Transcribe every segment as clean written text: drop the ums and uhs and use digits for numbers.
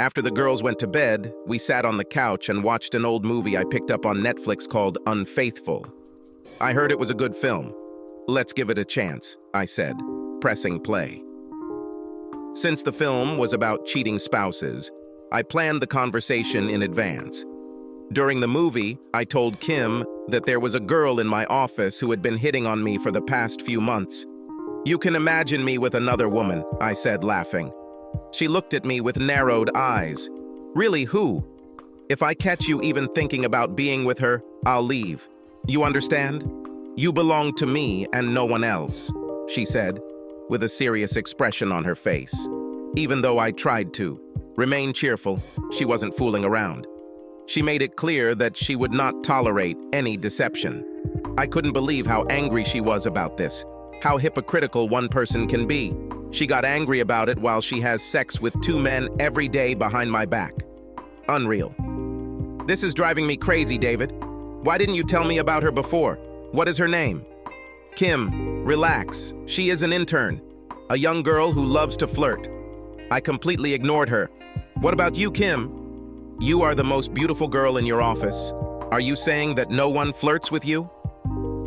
After the girls went to bed, we sat on the couch and watched an old movie I picked up on Netflix called Unfaithful. I heard it was a good film. Let's give it a chance, I said, pressing play. Since the film was about cheating spouses, I planned the conversation in advance. During the movie, I told Kim that there was a girl in my office who had been hitting on me for the past few months. "You can imagine me with another woman," I said, laughing. She looked at me with narrowed eyes. "Really, who? If I catch you even thinking about being with her, I'll leave. You understand? You belong to me and no one else," she said, with a serious expression on her face. Even though I tried to remain cheerful, she wasn't fooling around. She made it clear that she would not tolerate any deception. I couldn't believe how angry she was about this, how hypocritical one person can be. She got angry about it while she has sex with 2 men every day behind my back. Unreal. "This is driving me crazy, David. Why didn't you tell me about her before? What is her name?" "Kim, relax. She is an intern, a young girl who loves to flirt." I completely ignored her. "What about you, Kim? You are the most beautiful girl in your office. Are you saying that no one flirts with you?"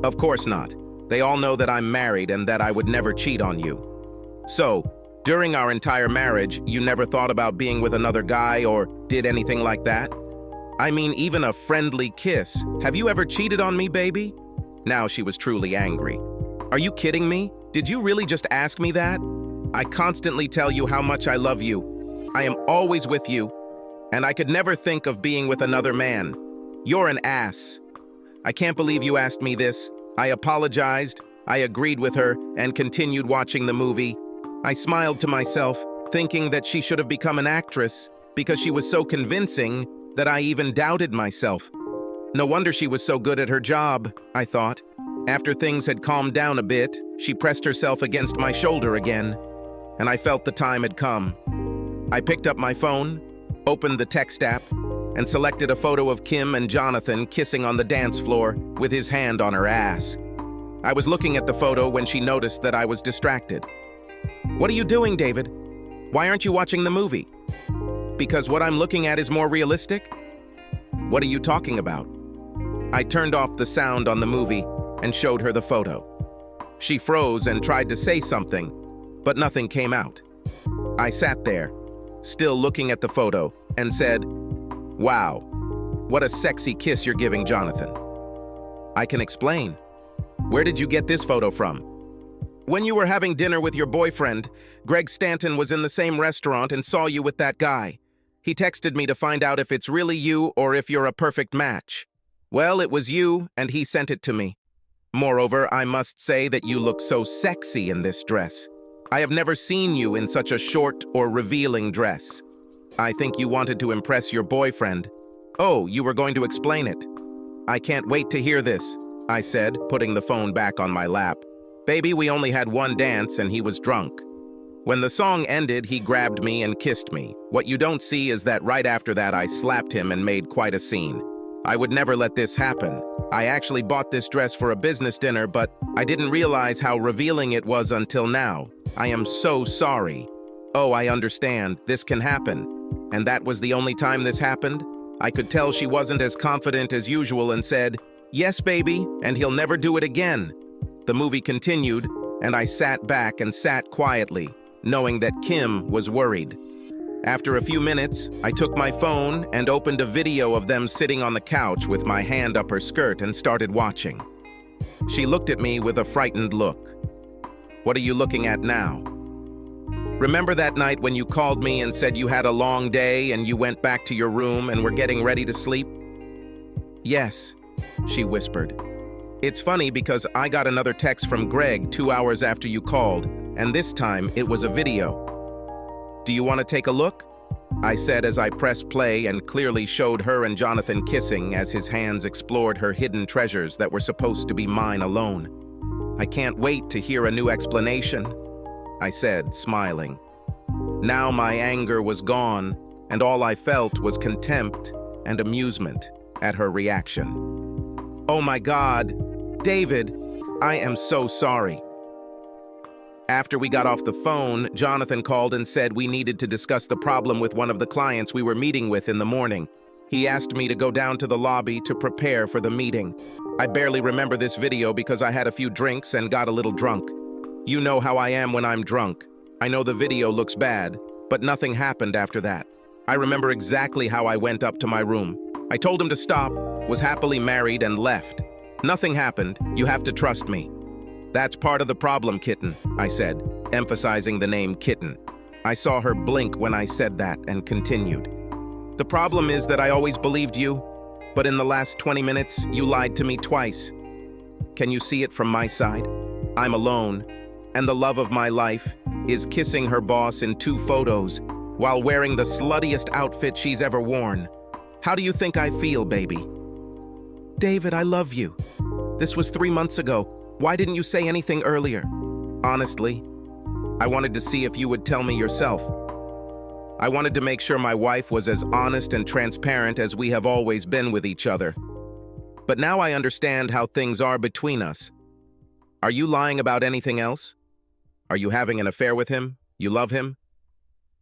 "Of course not. They all know that I'm married and that I would never cheat on you." "So, during our entire marriage, you never thought about being with another guy or did anything like that? I mean, even a friendly kiss. Have you ever cheated on me, baby?" Now she was truly angry. "Are you kidding me? Did you really just ask me that? I constantly tell you how much I love you. I am always with you, and I could never think of being with another man. You're an ass. I can't believe you asked me this." I apologized, I agreed with her, and continued watching the movie. I smiled to myself, thinking that she should have become an actress, because she was so convincing that I even doubted myself. No wonder she was so good at her job, I thought. After things had calmed down a bit, she pressed herself against my shoulder again, and I felt the time had come. I picked up my phone, opened the text app, and selected a photo of Kim and Jonathan kissing on the dance floor with his hand on her ass. I was looking at the photo when she noticed that I was distracted. "What are you doing, David? Why aren't you watching the movie?" "Because what I'm looking at is more realistic." "What are you talking about?" I turned off the sound on the movie and showed her the photo. She froze and tried to say something, but nothing came out. I sat there, still looking at the photo, and said, "Wow, what a sexy kiss you're giving Jonathan." "I can explain. Where did you get this photo from?" "When you were having dinner with your boyfriend, Greg Stanton was in the same restaurant and saw you with that guy. He texted me to find out if it's really you or if you're a perfect match. Well, it was you, and he sent it to me. Moreover, I must say that you look so sexy in this dress. I have never seen you in such a short or revealing dress. I think you wanted to impress your boyfriend. Oh, you were going to explain it. I can't wait to hear this," I said, putting the phone back on my lap. "Baby, we only had one dance and he was drunk. When the song ended, he grabbed me and kissed me. What you don't see is that right after that I slapped him and made quite a scene. I would never let this happen. I actually bought this dress for a business dinner, but I didn't realize how revealing it was until now. I am so sorry." "Oh, I understand. This can happen. And that was the only time this happened?" I could tell she wasn't as confident as usual and said, "Yes, baby, and he'll never do it again." The movie continued, and I sat back and sat quietly, knowing that Kim was worried. After a few minutes, I took my phone and opened a video of them sitting on the couch with my hand up her skirt and started watching. She looked at me with a frightened look. "What are you looking at now?" "Remember that night when you called me and said you had a long day and you went back to your room and were getting ready to sleep?" "Yes," she whispered. "It's funny because I got another text from Greg 2 hours after you called, and this time it was a video. Do you want to take a look?" I said as I pressed play and clearly showed her and Jonathan kissing as his hands explored her hidden treasures that were supposed to be mine alone. "I can't wait to hear a new explanation," I said, smiling. Now my anger was gone, and all I felt was contempt and amusement at her reaction. "Oh my God, David, I am so sorry." After we got off the phone, Jonathan called and said we needed to discuss the problem with one of the clients we were meeting with in the morning. He asked me to go down to the lobby to prepare for the meeting. I barely remember this video because I had a few drinks and got a little drunk. You know how I am when I'm drunk. I know the video looks bad, but nothing happened after that. I remember exactly how I went up to my room. I told him to stop, was happily married, and left. Nothing happened. You have to trust me. That's part of the problem, kitten, I said, emphasizing the name kitten. I saw her blink when I said that and continued. The problem is that I always believed you, but in the last 20 minutes, you lied to me twice. Can you see it from my side? I'm alone, and the love of my life is kissing her boss in 2 photos while wearing the sluttiest outfit she's ever worn. How do you think I feel, baby? David, I love you. This was 3 months ago. Why didn't you say anything earlier? Honestly, I wanted to see if you would tell me yourself. I wanted to make sure my wife was as honest and transparent as we have always been with each other. But now I understand how things are between us. Are you lying about anything else? Are you having an affair with him? You love him?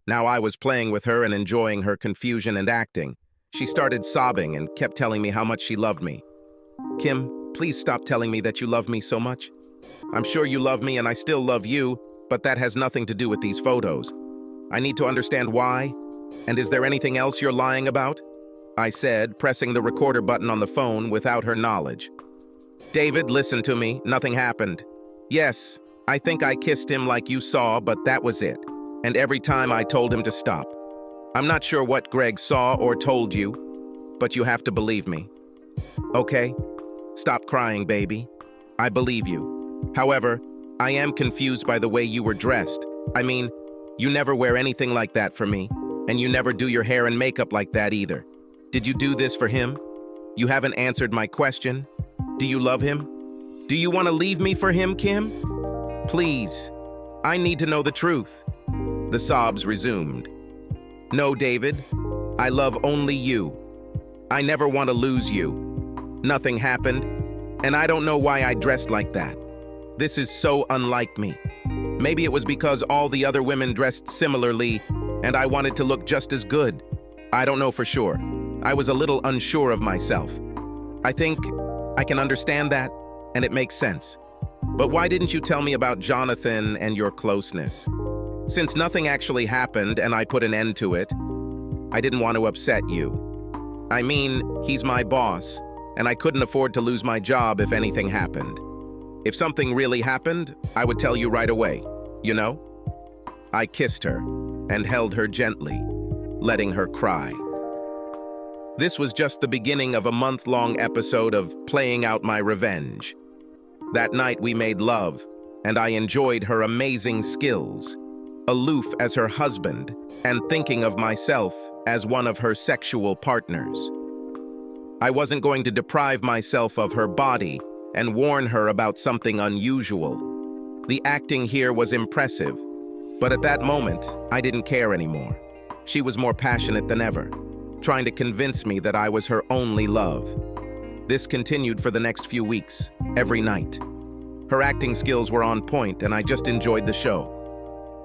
Now I was playing with her and enjoying her confusion and acting. She started sobbing and kept telling me how much she loved me. Kim, please stop telling me that you love me so much. I'm sure you love me and I still love you, but that has nothing to do with these photos. I need to understand why, and is there anything else you're lying about? I said, pressing the recorder button on the phone without her knowledge. David, listen to me, nothing happened. Yes, I think I kissed him like you saw, but that was it. And every time I told him to stop. I'm not sure what Greg saw or told you, but you have to believe me. Okay? Stop crying, baby. I believe you. However, I am confused by the way you were dressed. I mean, you never wear anything like that for me, and you never do your hair and makeup like that either. Did you do this for him? You haven't answered my question. Do you love him? Do you want to leave me for him, Kim? Please, I need to know the truth. The sobs resumed. No, David, I love only you. I never want to lose you. Nothing happened, and I don't know why I dressed like that. This is so unlike me. Maybe it was because all the other women dressed similarly, and I wanted to look just as good. I don't know for sure. I was a little unsure of myself. I think I can understand that, and it makes sense. But why didn't you tell me about Jonathan and your closeness? Since nothing actually happened and I put an end to it, I didn't want to upset you. I mean, he's my boss, and I couldn't afford to lose my job if anything happened. If something really happened, I would tell you right away, you know? I kissed her and held her gently, letting her cry. This was just the beginning of a month-long episode of playing out my revenge. That night we made love, and I enjoyed her amazing skills, aloof as her husband, and thinking of myself as one of her sexual partners. I wasn't going to deprive myself of her body and warn her about something unusual. The acting here was impressive, but at that moment, I didn't care anymore. She was more passionate than ever, trying to convince me that I was her only love. This continued for the next few weeks, every night. Her acting skills were on point, and I just enjoyed the show.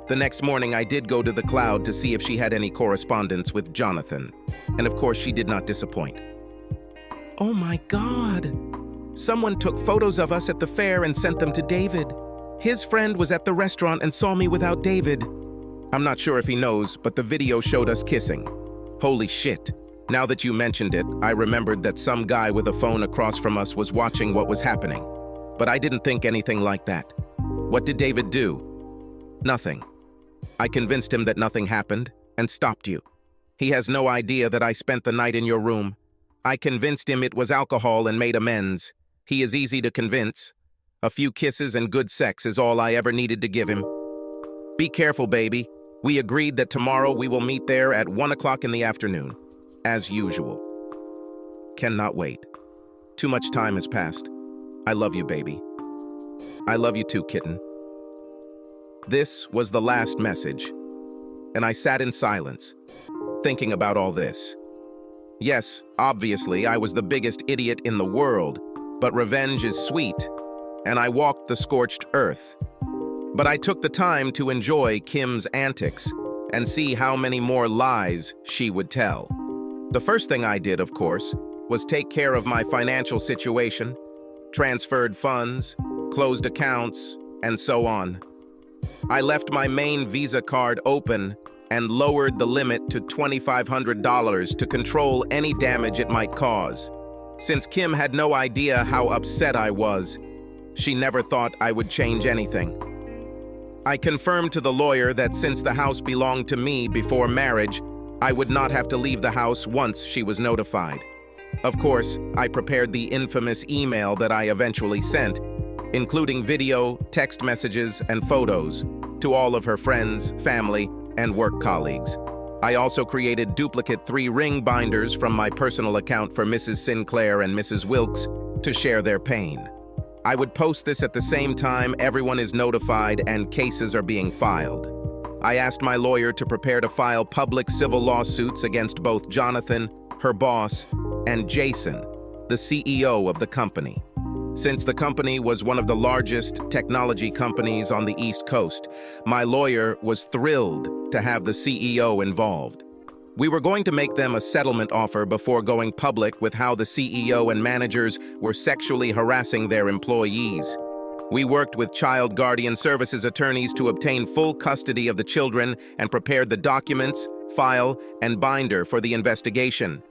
The next morning, I did go to the Cloud to see if she had any correspondence with Jonathan, and of course, she did not disappoint. Oh my God! Someone took photos of us at the fair and sent them to David. His friend was at the restaurant and saw me without David. I'm not sure if he knows, but the video showed us kissing. Holy shit. Now that you mentioned it, I remembered that some guy with a phone across from us was watching what was happening. But I didn't think anything like that. What did David do? Nothing. I convinced him that nothing happened and stopped you. He has no idea that I spent the night in your room. I convinced him it was alcohol and made amends. He is easy to convince. A few kisses and good sex is all I ever needed to give him. Be careful, baby. We agreed that tomorrow we will meet there at 1 o'clock in the afternoon, as usual. Cannot wait. Too much time has passed. I love you, baby. I love you too, kitten. This was the last message, and I sat in silence, thinking about all this. Yes, obviously, I was the biggest idiot in the world, but revenge is sweet, and I walked the scorched earth. But I took the time to enjoy Kim's antics and see how many more lies she would tell. The first thing I did, of course, was take care of my financial situation, transferred funds, closed accounts, and so on. I left my main Visa card open and lowered the limit to $2,500 to control any damage it might cause. Since Kim had no idea how upset I was, she never thought I would change anything. I confirmed to the lawyer that since the house belonged to me before marriage, I would not have to leave the house once she was notified. Of course, I prepared the infamous email that I eventually sent, including video, text messages, and photos to all of her friends, family, and work colleagues. I also created duplicate 3-ring binders from my personal account for Mrs. Sinclair and Mrs. Wilkes to share their pain. I would post this at the same time everyone is notified and cases are being filed. I asked my lawyer to prepare to file public civil lawsuits against both Jonathan, her boss, and Jason, the CEO of the company. Since the company was one of the largest technology companies on the East Coast, my lawyer was thrilled to have the CEO involved. We were going to make them a settlement offer before going public with how the CEO and managers were sexually harassing their employees. We worked with child guardian services attorneys to obtain full custody of the children and prepared the documents, file, and binder for the investigation.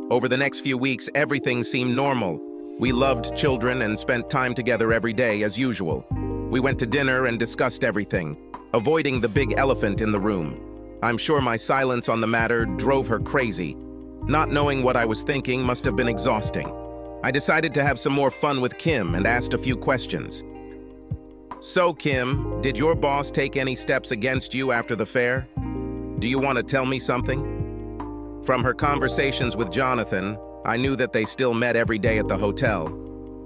Over the next few weeks, everything seemed normal. We loved children and spent time together every day as usual. We went to dinner and discussed everything, avoiding the big elephant in the room. I'm sure my silence on the matter drove her crazy. Not knowing what I was thinking must have been exhausting. I decided to have some more fun with Kim and asked a few questions. So, Kim, did your boss take any steps against you after the fair? Do you want to tell me something? From her conversations with Jonathan, I knew that they still met every day at the hotel.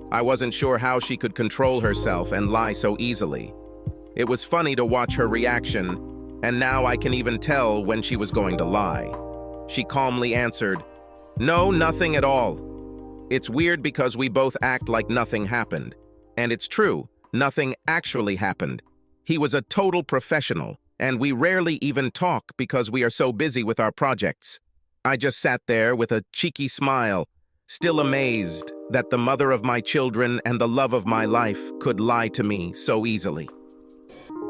I wasn't sure how she could control herself and lie so easily. It was funny to watch her reaction, and now I can even tell when she was going to lie. She calmly answered, "No, nothing at all." It's weird because we both act like nothing happened. And it's true, nothing actually happened. He was a total professional, and we rarely even talk because we are so busy with our projects. I just sat there with a cheeky smile, still amazed that the mother of my children and the love of my life could lie to me so easily.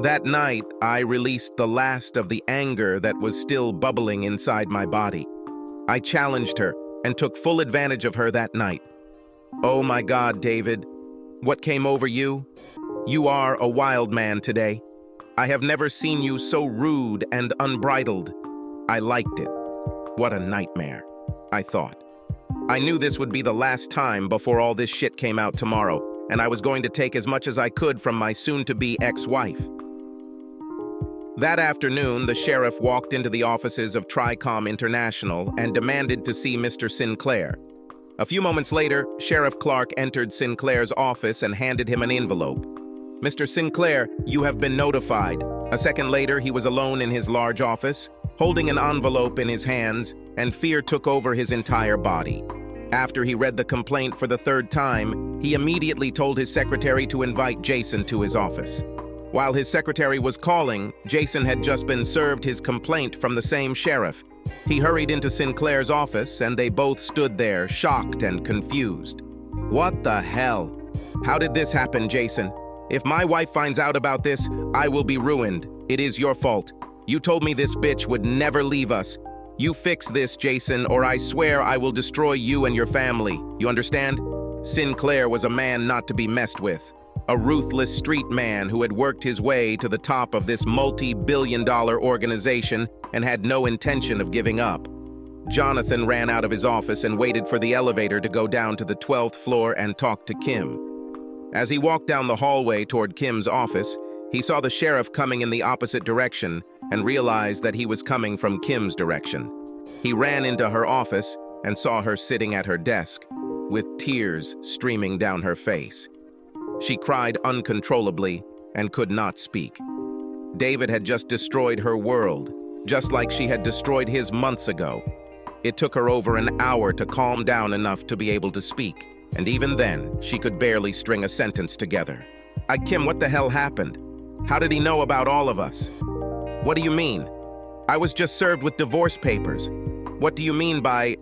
That night, I released the last of the anger that was still bubbling inside my body. I challenged her and took full advantage of her that night. "Oh my God, David, what came over you? You are a wild man today. I have never seen you so rude and unbridled. I liked it. What a nightmare," I thought. I knew this would be the last time before all this shit came out tomorrow, and I was going to take as much as I could from my soon-to-be ex-wife. That afternoon, the sheriff walked into the offices of Tricom International and demanded to see Mr. Sinclair. A few moments later, Sheriff Clark entered Sinclair's office and handed him an envelope. "Mr. Sinclair, you have been notified." A second later, he was alone in his large office, holding an envelope in his hands, and fear took over his entire body. After he read the complaint for the third time, he immediately told his secretary to invite Jason to his office. While his secretary was calling, Jason had just been served his complaint from the same sheriff. He hurried into Sinclair's office, and they both stood there, shocked and confused. "What the hell? How did this happen, Jason? If my wife finds out about this, I will be ruined. It is your fault. You told me this bitch would never leave us. You fix this, Jason, or I swear I will destroy you and your family. You understand?" Sinclair was a man not to be messed with. A ruthless street man who had worked his way to the top of this multi-billion-dollar organization and had no intention of giving up. Jonathan ran out of his office and waited for the elevator to go down to the 12th floor and talk to Kim. As he walked down the hallway toward Kim's office, he saw the sheriff coming in the opposite direction and realized that he was coming from Kim's direction. He ran into her office and saw her sitting at her desk, with tears streaming down her face. She cried uncontrollably and could not speak. David had just destroyed her world, just like she had destroyed his months ago. It took her over an hour to calm down enough to be able to speak, and even then, she could barely string a sentence together. Kim, what the hell happened? How did he know about all of us? What do you mean? I was just served with divorce papers. What do you mean by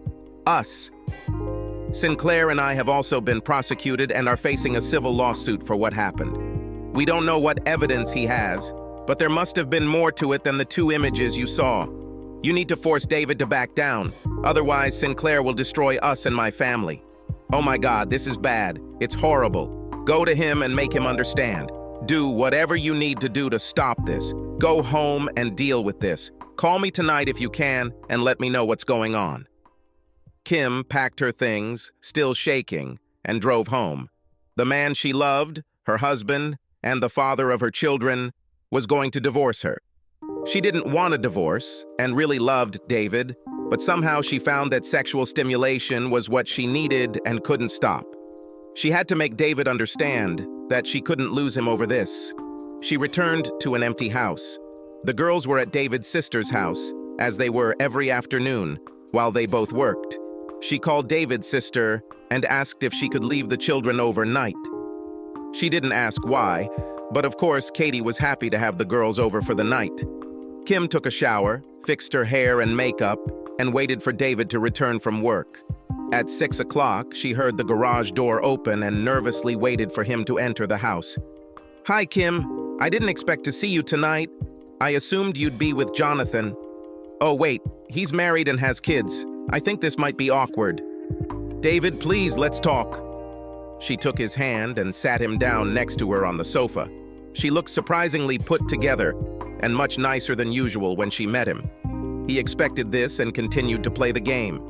us? Sinclair and I have also been prosecuted and are facing a civil lawsuit for what happened. We don't know what evidence he has, but there must have been more to it than the 2 images you saw. You need to force David to back down, otherwise Sinclair will destroy us and my family. Oh my God, this is bad. It's horrible. Go to him and make him understand. Do whatever you need to do to stop this. Go home and deal with this. Call me tonight if you can and let me know what's going on. Kim packed her things, still shaking, and drove home. The man she loved, her husband, and the father of her children, was going to divorce her. She didn't want a divorce and really loved David, but somehow she found that sexual stimulation was what she needed and couldn't stop. She had to make David understand that she couldn't lose him over this. She returned to an empty house. The girls were at David's sister's house, as they were every afternoon, while they both worked. She called David's sister and asked if she could leave the children overnight. She didn't ask why, but of course Katie was happy to have the girls over for the night. Kim took a shower, fixed her hair and makeup, and waited for David to return from work. At 6 o'clock, she heard the garage door open and nervously waited for him to enter the house. "Hi, Kim. I didn't expect to see you tonight. I assumed you'd be with Jonathan. Oh, wait, he's married and has kids. I think this might be awkward. David, please, let's talk." She took his hand and sat him down next to her on the sofa. She looked surprisingly put together and much nicer than usual when she met him. He expected this and continued to play the game.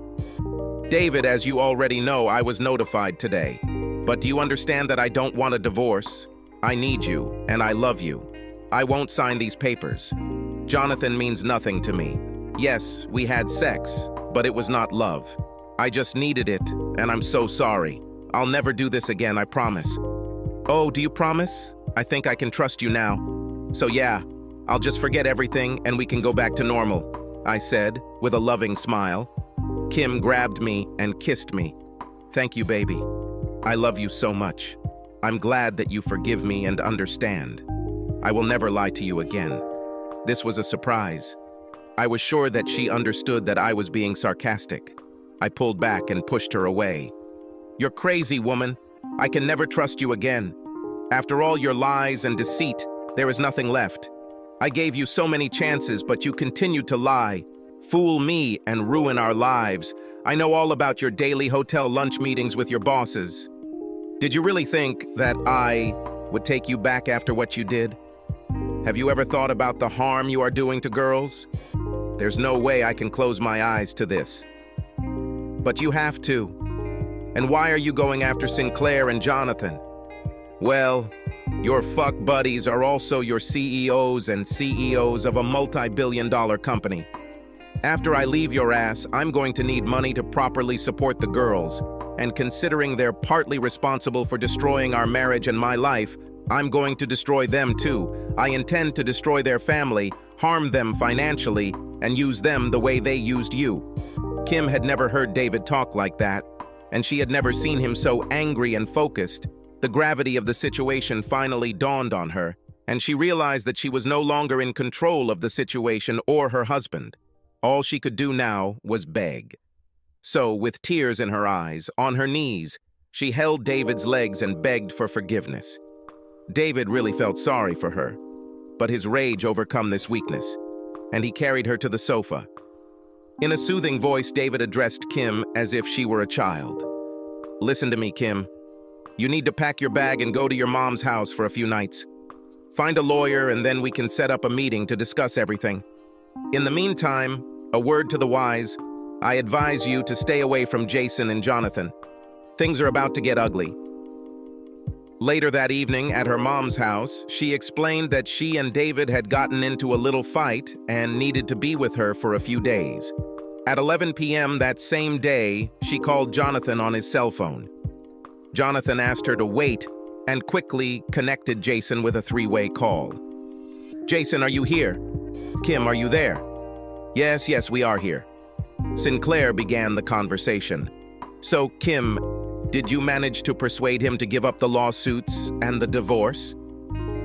"David, as you already know, I was notified today. But do you understand that I don't want a divorce? I need you, and I love you. I won't sign these papers. Jonathan means nothing to me. Yes, we had sex, but it was not love. I just needed it, and I'm so sorry. I'll never do this again, I promise." "Oh, do you promise? I think I can trust you now. So yeah, I'll just forget everything and we can go back to normal," I said, with a loving smile. Kim grabbed me and kissed me. "Thank you, baby. I love you so much. I'm glad that you forgive me and understand. I will never lie to you again." This was a surprise. I was sure that she understood that I was being sarcastic. I pulled back and pushed her away. "You're crazy, woman. I can never trust you again. After all your lies and deceit, there is nothing left. I gave you so many chances, but you continued to lie, fool me, and ruin our lives. I know all about your daily hotel lunch meetings with your bosses. Did you really think that I would take you back after what you did? Have you ever thought about the harm you are doing to girls? There's no way I can close my eyes to this. But you have to. And why are you going after Sinclair and Jonathan? Well, your fuck buddies are also your CEOs and CEOs of a multi-billion-dollar company. After I leave your ass, I'm going to need money to properly support the girls, and considering they're partly responsible for destroying our marriage and my life, I'm going to destroy them too. I intend to destroy their family, harm them financially, and use them the way they used you." Kim had never heard David talk like that, and she had never seen him so angry and focused. The gravity of the situation finally dawned on her, and she realized that she was no longer in control of the situation or her husband. All she could do now was beg. So, with tears in her eyes, on her knees, she held David's legs and begged for forgiveness. David really felt sorry for her, but his rage overcome this weakness, and he carried her to the sofa. In a soothing voice, David addressed Kim as if she were a child. "Listen to me, Kim. You need to pack your bag and go to your mom's house for a few nights. Find a lawyer and then we can set up a meeting to discuss everything. In the meantime, a word to the wise, I advise you to stay away from Jason and Jonathan. Things are about to get ugly." Later that evening, at her mom's house, she explained that she and David had gotten into a little fight and needed to be with her for a few days. At 11 p.m. that same day, she called Jonathan on his cell phone. Jonathan asked her to wait and quickly connected Jason with a three-way call. "Jason, are you here? Kim, are you there?" Yes, we are here." Sinclair began the conversation. "So, Kim, did you manage to persuade him to give up the lawsuits and the divorce?"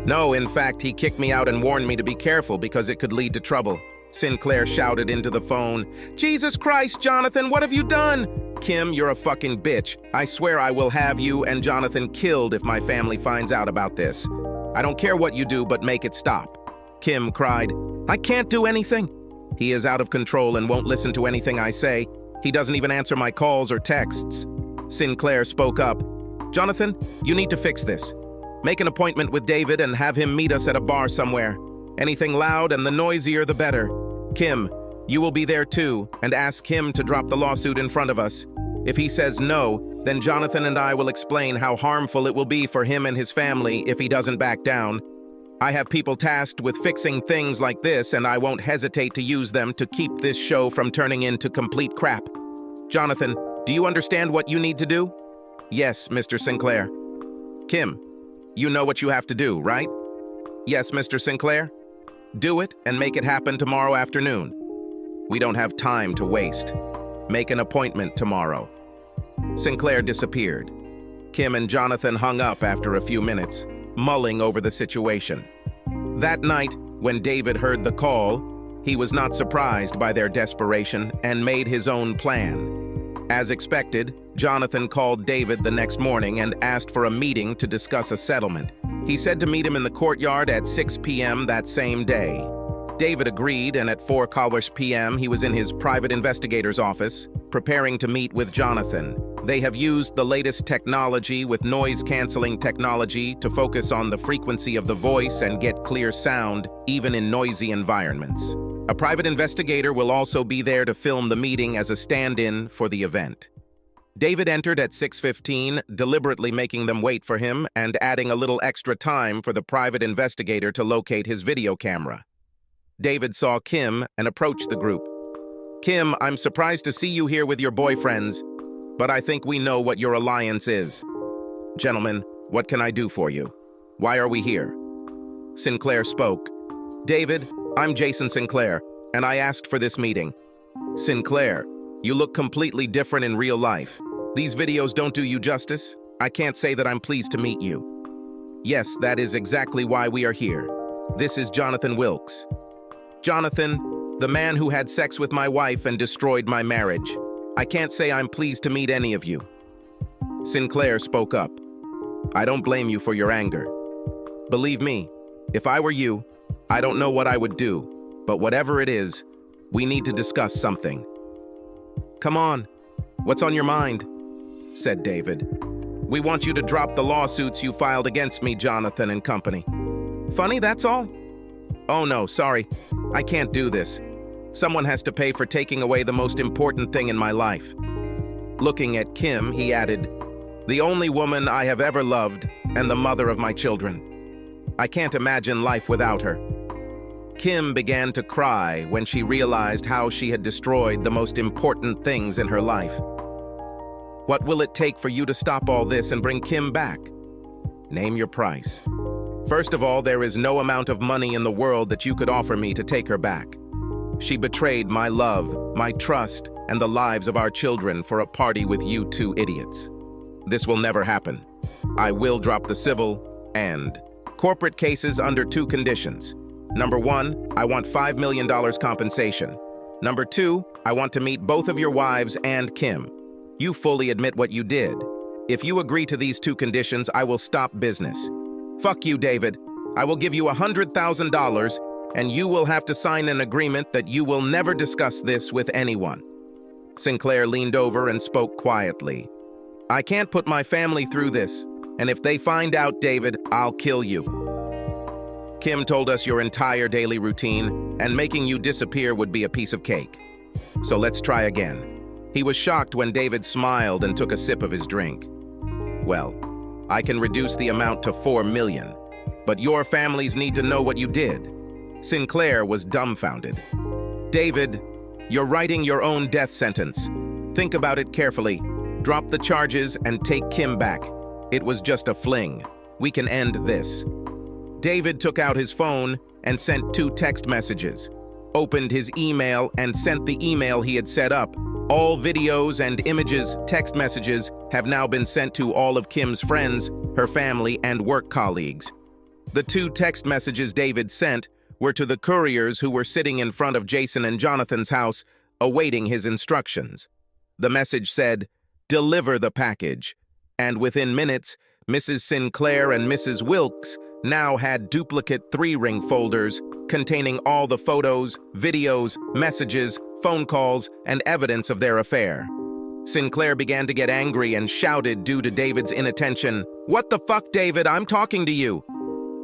No, in fact, he kicked me out and warned me to be careful because it could lead to trouble. Sinclair shouted into the phone. Jesus Christ, Jonathan, what have you done? Kim, you're a fucking bitch. I swear I will have you and Jonathan killed if my family finds out about this. I don't care what you do, but make it stop. Kim cried. I can't do anything. He is out of control and won't listen to anything I say. He doesn't even answer my calls or texts. Sinclair spoke up. Jonathan, you need to fix this. Make an appointment with David and have him meet us at a bar somewhere. Anything loud and the noisier the better. Kim, you will be there too, and ask him to drop the lawsuit in front of us. If he says no, then Jonathan and I will explain how harmful it will be for him and his family if he doesn't back down. I have people tasked with fixing things like this, and I won't hesitate to use them to keep this show from turning into complete crap. Jonathan, do you understand what you need to do? Yes, Mr. Sinclair. Kim, you know what you have to do, right? Yes, Mr. Sinclair. Do it and make it happen tomorrow afternoon. We don't have time to waste. Make an appointment tomorrow. Sinclair disappeared. Kim and Jonathan hung up after a few minutes, mulling over the situation. That night, when David heard the call, he was not surprised by their desperation and made his own plan. As expected, Jonathan called David the next morning and asked for a meeting to discuss a settlement. He said to meet him in the courtyard at 6 p.m. that same day. David agreed, and at 4 p.m. he was in his private investigator's office, preparing to meet with Jonathan. They have used the latest technology with noise-canceling technology to focus on the frequency of the voice and get clear sound, even in noisy environments. A private investigator will also be there to film the meeting as a stand-in for the event. David entered at 6:15, deliberately making them wait for him and adding a little extra time for the private investigator to locate his video camera. David saw Kim and approached the group. Kim, I'm surprised to see you here with your boyfriends, but I think we know what your alliance is. Gentlemen, what can I do for you? Why are we here? Sinclair spoke. David, I'm Jason Sinclair, and I asked for this meeting. Sinclair, you look completely different in real life. These videos don't do you justice. I can't say that I'm pleased to meet you. Yes, that is exactly why we are here. This is Jonathan Wilkes. Jonathan, the man who had sex with my wife and destroyed my marriage. I can't say I'm pleased to meet any of you. Sinclair spoke up. I don't blame you for your anger. Believe me, if I were you, I don't know what I would do, but whatever it is, we need to discuss something. Come on, what's on your mind? Said David. We want you to drop the lawsuits you filed against me, Jonathan and company. Funny, that's all? Oh no, sorry, I can't do this. Someone has to pay for taking away the most important thing in my life. Looking at Kim, he added, the only woman I have ever loved and the mother of my children. I can't imagine life without her. Kim began to cry when she realized how she had destroyed the most important things in her life. What will it take for you to stop all this and bring Kim back? Name your price. First of all, there is no amount of money in the world that you could offer me to take her back. She betrayed my love, my trust, and the lives of our children for a party with you two idiots. This will never happen. I will drop the civil and corporate cases under 2 conditions. Number 1, I want $5 million compensation. Number 2, I want to meet both of your wives and Kim. You fully admit what you did. If you agree to these 2 conditions, I will stop business. Fuck you, David. I will give you $100,000, and you will have to sign an agreement that you will never discuss this with anyone. Sinclair leaned over and spoke quietly. I can't put my family through this, and if they find out, David, I'll kill you. Kim told us your entire daily routine, and making you disappear would be a piece of cake. So let's try again. He was shocked when David smiled and took a sip of his drink. Well, I can reduce the amount to $4 million, but your families need to know what you did. Sinclair was dumbfounded. David, you're writing your own death sentence. Think about it carefully. Drop the charges and take Kim back. It was just a fling. We can end this. David took out his phone and sent 2 text messages, opened his email and sent the email he had set up. All videos and images, text messages have now been sent to all of Kim's friends, her family, and work colleagues. The 2 text messages David sent were to the couriers who were sitting in front of Jason and Jonathan's house, awaiting his instructions. The message said, "Deliver the package," and within minutes, Mrs. Sinclair and Mrs. Wilkes now had duplicate 3-ring folders containing all the photos, videos, messages, phone calls, and evidence of their affair. Sinclair began to get angry and shouted due to David's inattention, "What the fuck, David? I'm talking to you."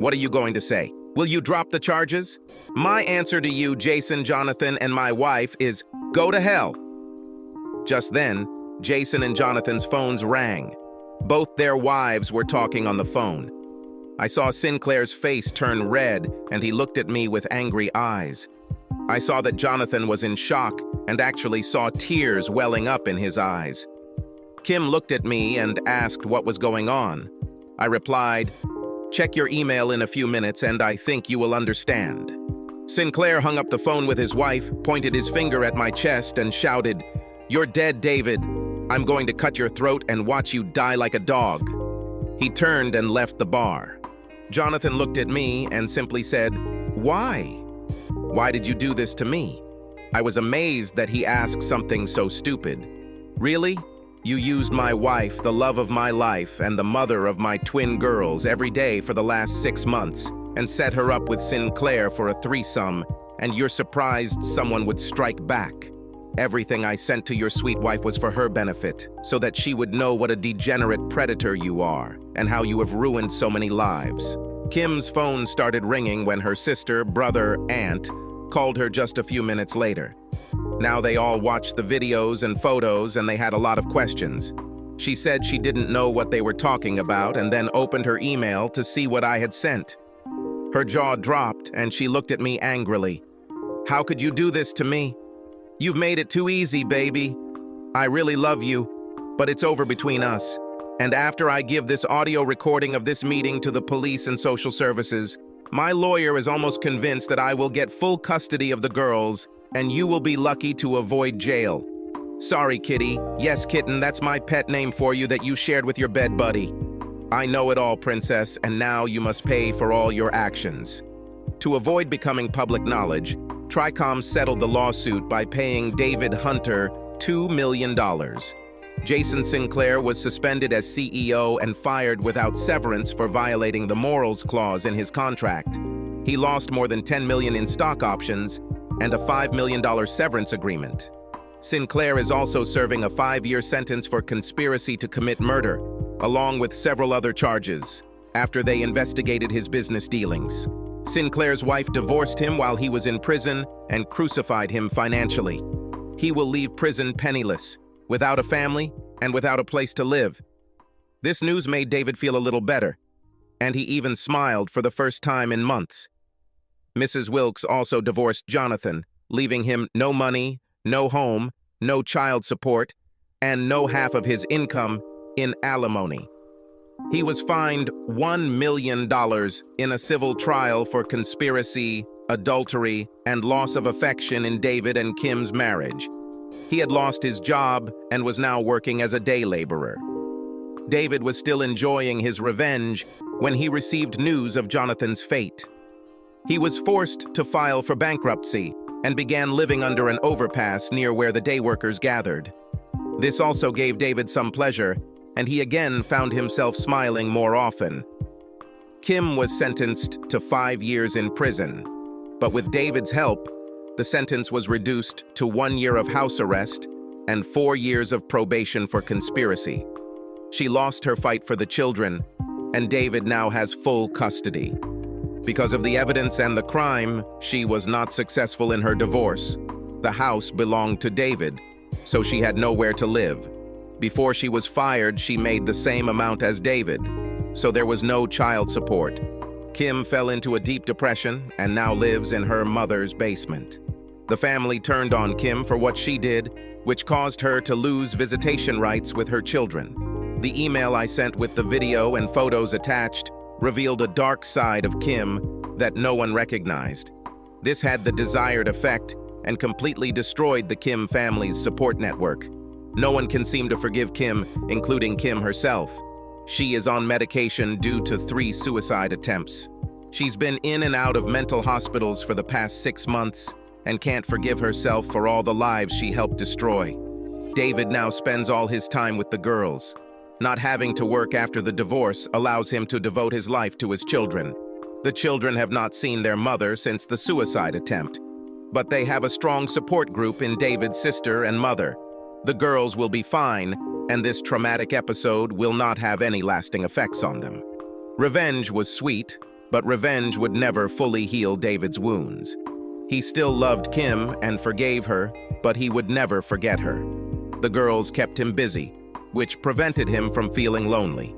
"What are you going to say? Will you drop the charges?" "My answer to you, Jason, Jonathan, and my wife is, go to hell." Just then, Jason and Jonathan's phones rang. Both their wives were talking on the phone. I saw Sinclair's face turn red, and he looked at me with angry eyes. I saw that Jonathan was in shock and actually saw tears welling up in his eyes. Kim looked at me and asked what was going on. I replied, "Check your email in a few minutes and I think you will understand." Sinclair hung up the phone with his wife, pointed his finger at my chest and shouted, "You're dead, David. I'm going to cut your throat and watch you die like a dog." He turned and left the bar. Jonathan looked at me and simply said, "Why? Why did you do this to me?" I was amazed that he asked something so stupid. "Really? You used my wife, the love of my life, and the mother of my twin girls every day for the last 6 months, and set her up with Sinclair for a threesome, and you're surprised someone would strike back. Everything I sent to your sweet wife was for her benefit, so that she would know what a degenerate predator you are, and how you have ruined so many lives." Kim's phone started ringing when her sister, brother, aunt called her just a few minutes later. Now they all watched the videos and photos, and they had a lot of questions. She said she didn't know what they were talking about and then opened her email to see what I had sent. Her jaw dropped and she looked at me angrily. "How could you do this to me? You've made it too easy, baby. I really love you, but it's over between us. And after I give this audio recording of this meeting to the police and social services, my lawyer is almost convinced that I will get full custody of the girls, and you will be lucky to avoid jail. Sorry, kitty. Yes, kitten, that's my pet name for you that you shared with your bed buddy. I know it all, princess, and now you must pay for all your actions." To avoid becoming public knowledge, Tricom settled the lawsuit by paying David Hunter $2 million. Jason Sinclair was suspended as CEO and fired without severance for violating the morals clause in his contract. He lost more than $10 million in stock options and a $5 million severance agreement. Sinclair is also serving a 5-year sentence for conspiracy to commit murder, along with several other charges, after they investigated his business dealings. Sinclair's wife divorced him while he was in prison and crucified him financially. He will leave prison penniless, without a family and without a place to live. This news made David feel a little better, and he even smiled for the first time in months. Mrs. Wilkes also divorced Jonathan, leaving him no money, no home, no child support, and no half of his income in alimony. He was fined $1 million in a civil trial for conspiracy, adultery, and loss of affection in David and Kim's marriage. He had lost his job and was now working as a day laborer. David was still enjoying his revenge when he received news of Jonathan's fate. He was forced to file for bankruptcy and began living under an overpass near where the day workers gathered. This also gave David some pleasure, and he again found himself smiling more often. Kim was sentenced to 5 years in prison, but with David's help, the sentence was reduced to 1 year of house arrest and 4 years of probation for conspiracy. She lost her fight for the children, and David now has full custody. Because of the evidence and the crime, she was not successful in her divorce. The house belonged to David, so she had nowhere to live. Before she was fired, she made the same amount as David, so there was no child support. Kim fell into a deep depression and now lives in her mother's basement. The family turned on Kim for what she did, which caused her to lose visitation rights with her children. The email I sent with the video and photos attached revealed a dark side of Kim that no one recognized. This had the desired effect and completely destroyed the Kim family's support network. No one can seem to forgive Kim, including Kim herself. She is on medication due to 3 suicide attempts. She's been in and out of mental hospitals for the past 6 months and can't forgive herself for all the lives she helped destroy. David now spends all his time with the girls. Not having to work after the divorce allows him to devote his life to his children. The children have not seen their mother since the suicide attempt, but they have a strong support group in David's sister and mother. The girls will be fine, and this traumatic episode will not have any lasting effects on them. Revenge was sweet, but revenge would never fully heal David's wounds. He still loved Kim and forgave her, but he would never forget her. The girls kept him busy, which prevented him from feeling lonely.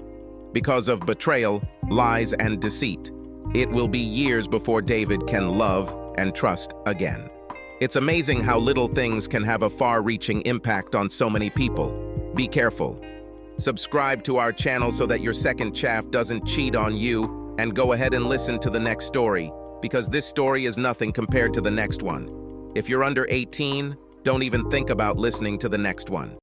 Because of betrayal, lies, and deceit, it will be years before David can love and trust again. It's amazing how little things can have a far-reaching impact on so many people. Be careful. Subscribe to our channel so that your second chaff doesn't cheat on you, and go ahead and listen to the next story, because this story is nothing compared to the next one. If you're under 18, don't even think about listening to the next one.